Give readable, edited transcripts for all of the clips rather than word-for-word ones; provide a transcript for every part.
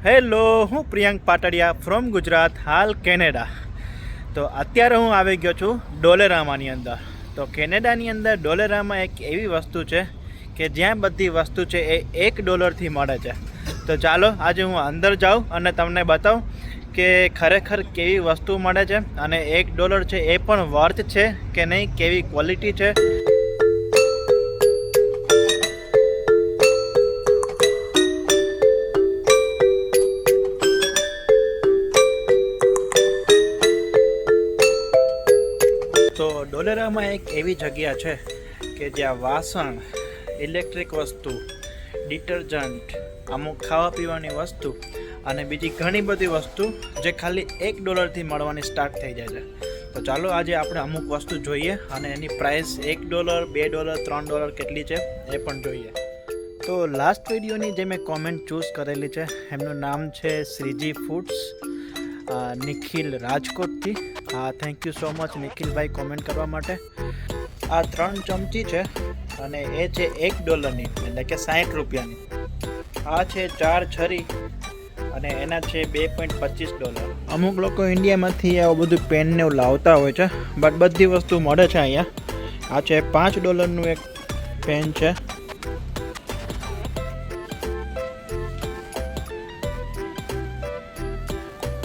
Hello, હું Priyank Patadia from Gujarat, હાલ Canada. તો અત્યારે હું આવી ગયો છું ડોલેરામાની અંદર. તો કેનેડાની અંદર ડોલેરામાં એક એવી વસ્તુ છે કે જ્યાં બધી વસ્તુ છે એ $1 મળે છે. તો ચાલો આજે હું અંદર જાઉં અને તમને બતાવું કે ખરેખર કેવી વસ્તુ મળે છે અને $1 છે એ પણ વર્થ છે કે નહીં, કેવી ક્વોલિટી છે. તો ડોલેરામાં એક એવી જગ્યા છે કે જ્યાં વાસણ, ઇલેક્ટ્રિક વસ્તુ, ડિટર્જન્ટ, અમુક ખાવા પીવાની વસ્તુ અને બીજી ઘણી બધી વસ્તુ જે ખાલી $1 મળવાની સ્ટાર્ટ થઈ જાય છે. તો ચાલો આજે આપણે અમુક વસ્તુ જોઈએ અને એની પ્રાઇસ $1, $2, $3 કેટલી છે એ પણ જોઈએ. તો લાસ્ટ વિડીયોની જે મેં કોમેન્ટ ચૂઝ કરેલી છે એમનું નામ છે શ્રીજી ફૂડ્સ, નિખિલ રાજકોટથી. હા, thank you so much નિખિલભાઈ comment કરવા માટે. આ 3 ચમચી છે અને એ છે $1ની એટલે કે ₹60. આ છે 4 છરી અને એના છે $2.25. અમુક લોકો ઇન્ડિયામાંથી આવું બધું પેન ને એવું લાવતા હોય છે, બટ બધી વસ્તુ મળે છે અહીંયા. આ છે $5નું એક પેન છે.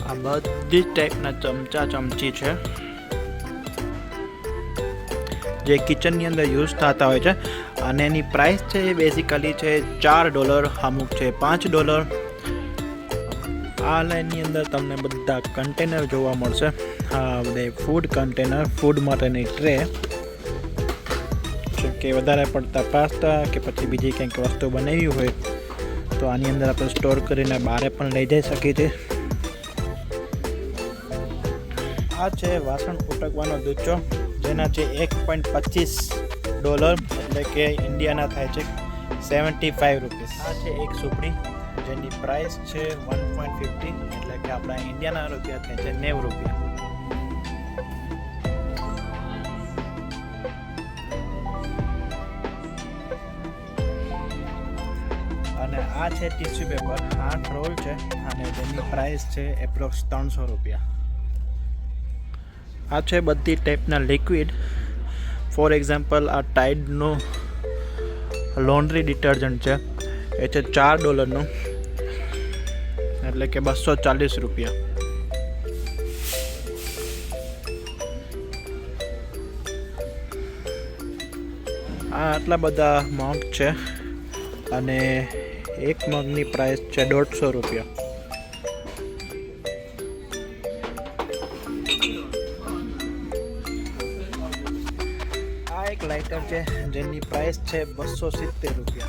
આ બધી જ ટાઈપના ચમચા ચમચી છે જે કિચનની અંદર યુઝ થતા હોય છે અને એની પ્રાઇસ છે એ બેઝિકલી છે $4, અમુક છે $5. આ લાઈનની અંદર તમને બધા કન્ટેનર જોવા મળશે. આ બધા ફૂડ કન્ટેનર, ફૂડ માટેની ટ્રે, જેમ કે વધારે પડતા પાસ્તા કે પછી બીજી કંઈક વસ્તુ બનાવી હોય તો આની અંદર આપણે સ્ટોર કરીને બહાર પણ લઈ જઈ શકીએ છીએ. આ છે વાસણ ઉટકવાનો દૂચો જેના છે $1.25 એટલે કે ઇન્ડિયાના થાય છે ₹75. આ છે એક સુપડી જેની પ્રાઇસ છે $1.50 એટલે કે આપણા ઇન્ડિયાના રૂપિયા થાય છે ₹90. અને આ છે ટીશ્યુ પેપર, 8 રોલ છે અને જેની પ્રાઇસ છે એપ્રોક્સ ₹300. આ છે બધી ટાઈપના લિક્વિડ. ફોર એક્ઝામ્પલ આ ટાઇડનું લોન્ડ્રી ડિટર્જન્ટ છે, એ છે $4નું એટલે કે ₹240. આ આટલા બધા મગ છે અને એક મગની પ્રાઇસ છે $150. એક લાઇટર છે જેની પ્રાઇસ છે $270.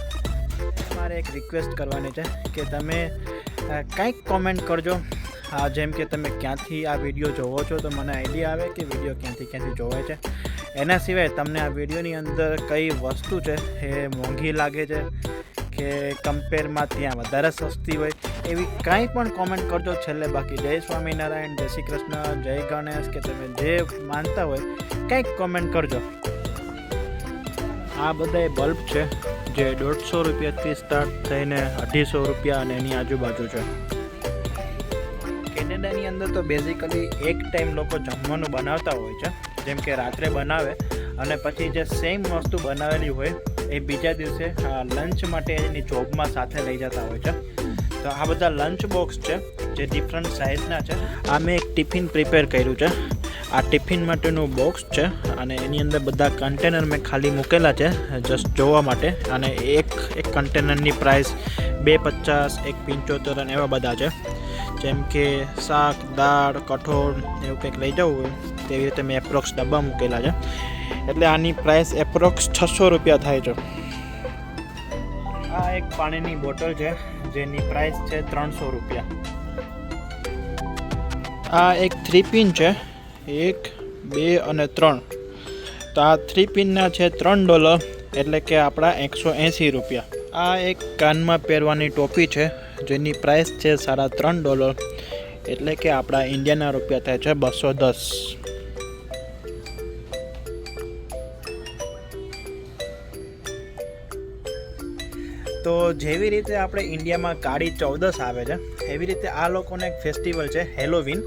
મારે એક રિક્વેસ્ટ કરવાની છે કે તમે કંઈક કોમેન્ટ કરજો. જેમ કે તમે ક્યાંથી આ વિડીયો જોવો છો તો મને આઈડિયા આવે કે વિડીયો ક્યાંથી જોવાય છે. એના સિવાય તમને આ વિડીયોની અંદર કઈ વસ્તુ છે એ મોંઘી લાગે છે કે કમ્પેરમાં ત્યાં વધારે સસ્તી હોય, એવી કાંઈ પણ કોમેન્ટ કરજો છેલ્લે. બાકી જય સ્વામિનારાયણ, જય શ્રી કૃષ્ણ, જય ગણેશ કે તમે જે માનતા હોય કંઈક કોમેન્ટ કરજો. આ બધા બલ્બ છે જે $150થી સ્ટાર્ટ થઈને $250 અને એની આજુબાજુ છે. કેનેડાની અંદર તો બેઝિકલી એક ટાઈમ લોકો જમવાનું બનાવતા હોય છે, જેમ કે રાત્રે બનાવે અને પછી જે સેમ વસ્તુ બનાવેલી હોય એ બીજા દિવસે લંચ માટે એની જોબમાં સાથે લઈ જતા હોય છે. તો આ બધા લંચ બોક્સ છે જે ડિફરન્ટ સાઇઝના છે. આ મેં એક ટિફિન પ્રિપેર કર્યું છે. આ ટિફિન માટેનું બોક્સ છે અને એની અંદર બધા કન્ટેનર મેં ખાલી મૂકેલા છે જસ્ટ જોવા માટે. અને એક કન્ટેનરની પ્રાઇસ $2.50, $1.75 અને એવા બધા છે. જેમ કે શાક, દાળ, કઠોળ એવું કંઈક લઈ જવું હોય તેવી રીતે મેં એપ્રોક્સ ડબ્બા મૂકેલા છે. એટલે આની પ્રાઇસ એપ્રોક્સ $600 થાય છે. આ એક પાણીની બોટલ છે જેની પ્રાઇસ છે $300. આ એક 3 પિન છે, 1, 2 અને 3. તો આ 3 પિનના છે $3 એટલે કે આપણા $180. આ એક કાનમાં પહેરવાની ટોપી છે જેની પ્રાઇસ છે $3.5 એટલે કે આપણા ઇન્ડિયાના રૂપિયા થાય છે $210. તો જેવી રીતે આપણે ઇન્ડિયામાં કાળી ચૌદસ આવે છે, એવી રીતે આ લોકોને એક ફેસ્ટિવલ છે હેલોવીન.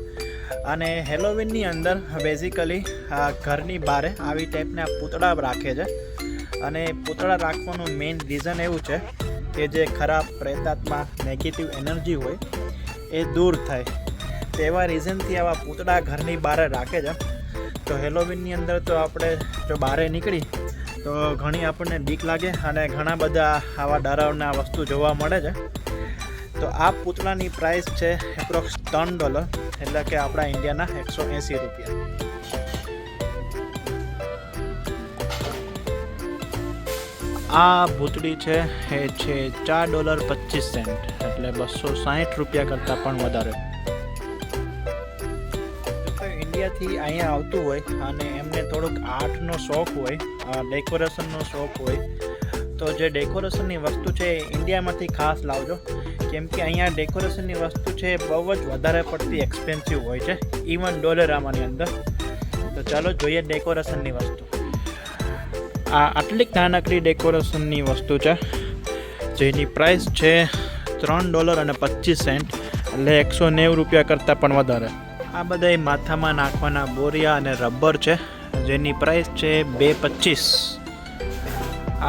અને હેલોવીનની અંદર બેઝિકલી ઘરની બહાર આવી ટાઈપના પૂતળા રાખે છે. અને પૂતળા રાખવાનું મેઇન રીઝન એવું છે કે જે ખરાબ પ્રેતાત્મા નેગેટિવ એનર્જી હોય એ દૂર થાય. તેવા રીઝનથી આવા પૂતળા ઘરની બહાર રાખે છે. તો હેલોવીનની અંદર તો આપણે જો બહાર નીકળી તો ઘણી આપણને બીક લાગે અને ઘણા બધા આવા ડરાવના વસ્તુ જોવા મળે છે. તો આ પૂતળાની પ્રાઇસ છે એપ્રોક્સ $3, એટલે કે આપણા ઇન્ડિયાના 180 રૂપિયા. આ ભૂતળી છે એ છે $4.25, એટલે 260 રૂપિયા કરતાં પણ વધારે. ઇન્ડિયાથી અહીંયા આવતું હોય અને એમને થોડુંક આર્ટનો શોખ હોય, ડેકોરેશનનો શોખ હોય, તો જે ડેકોરેશનની વસ્તુ છે એ ઇન્ડિયામાંથી ખાસ લાવજો. કેમ કે અહીંયા ડેકોરેશનની વસ્તુ છે એ બહુ જ વધારે પડતી એક્સપેન્સિવ હોય છે, ઇવન ડોલેરામાની અંદર. તો ચાલો જોઈએ ડેકોરેશનની વસ્તુ. આ આટલી નાનકડી ડેકોરેશનની વસ્તુ છે જેની પ્રાઇસ છે $3.25, એટલે 190 રૂપિયા કરતાં પણ વધારે. આ બધા માથામાં નાખવાના બોરિયા અને રબર છે જેની પ્રાઇસ છે $2.25.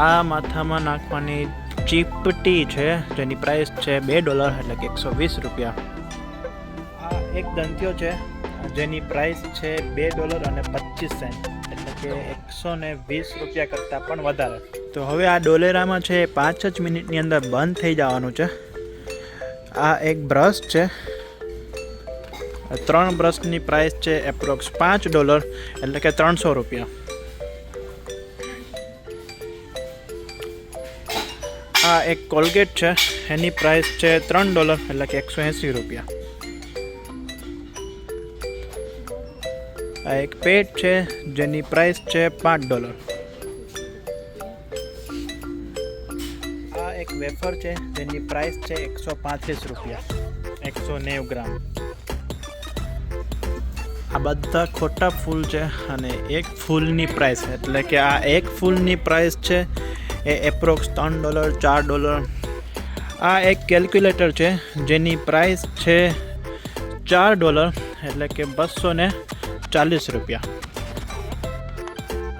આ માથામાં નાખવાની ચીપટી છે જેની પ્રાઇસ છે $2, એટલે કે 120 રૂપિયા. આ એક દંત્યો છે જેની પ્રાઇસ છે $2.25, એટલે કે 120 રૂપિયા કરતાં પણ વધારે. તો હવે આ ડોલેરામાં છે 5 જ મિનિટની અંદર બંધ થઈ જવાનું છે. આ એક બ્રશ છે, 3 બ્રશની પ્રાઇસ છે એપ્રોક્સ $5, એટલે કે 300 રૂપિયા. આ એક કોલગેટ છે, એની પ્રાઇસ છે $3, એટલે કે 180 રૂપિયા. આ એક પેટ છે જેની પ્રાઇસ છે $5. આ એક વેફર છે જેની પ્રાઇસ છે 135 રૂપિયા, 190 ગ્રામ. આ બધા ખોટા ફૂલ છે અને એક ફૂલની પ્રાઇસ, એટલે કે આ એક ફૂલની પ્રાઇસ છે એ એપ્રોક્સ $3, $4. આ એક કેલ્ક્યુલેટર છે જેની પ્રાઇસ છે $4, એટલે કે 240 રૂપિયા.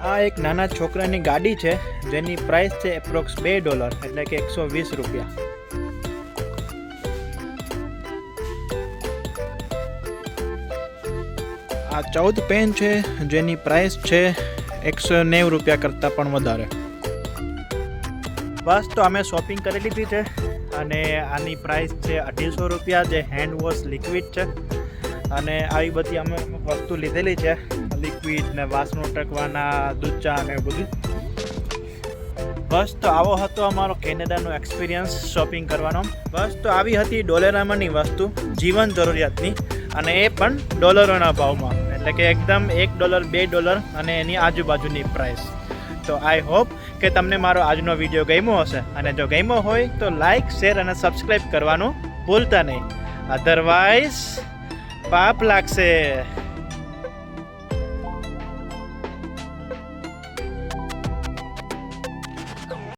આ એક નાના છોકરાની ગાડી છે જેની પ્રાઇસ છે એપ્રોક્સ $2, એટલે કે 120 રૂપિયા. આ 14 પેન છે જેની પ્રાઇસ છે 190 રૂપિયા કરતાં પણ વધારે. બસ તો અમે શોપિંગ કરી લીધી છે અને આની પ્રાઇસ છે 250 રૂપિયા, જે હેન્ડ વોશ લિક્વિડ છે. અને આવી બધી અમે વસ્તુ લીધેલી છે, લિક્વિડ ને વાસણો ટકવાના, દૂધચા ને એવું બધું. બસ તો આવો હતો અમારો કેનેડાનો એક્સપિરિયન્સ શોપિંગ કરવાનો. બસ તો આવી હતી ડોલેરામાની વસ્તુ, જીવન જરૂરિયાતની, અને એ પણ ડોલરોના ભાવમાં, એટલે કે એકદમ $1, $2 અને એની આજુબાજુની પ્રાઇસ. તો આઈ હોપ કે તમને મારો આજનો વિડીયો ગમ્યો હશે, અને જો ગમ્યો હોય તો લાઇક, શેર અને સબસ્ક્રાઈબ કરવાનું ભૂલતા નહીં, અધરવાઇઝ પાપ લાગશે.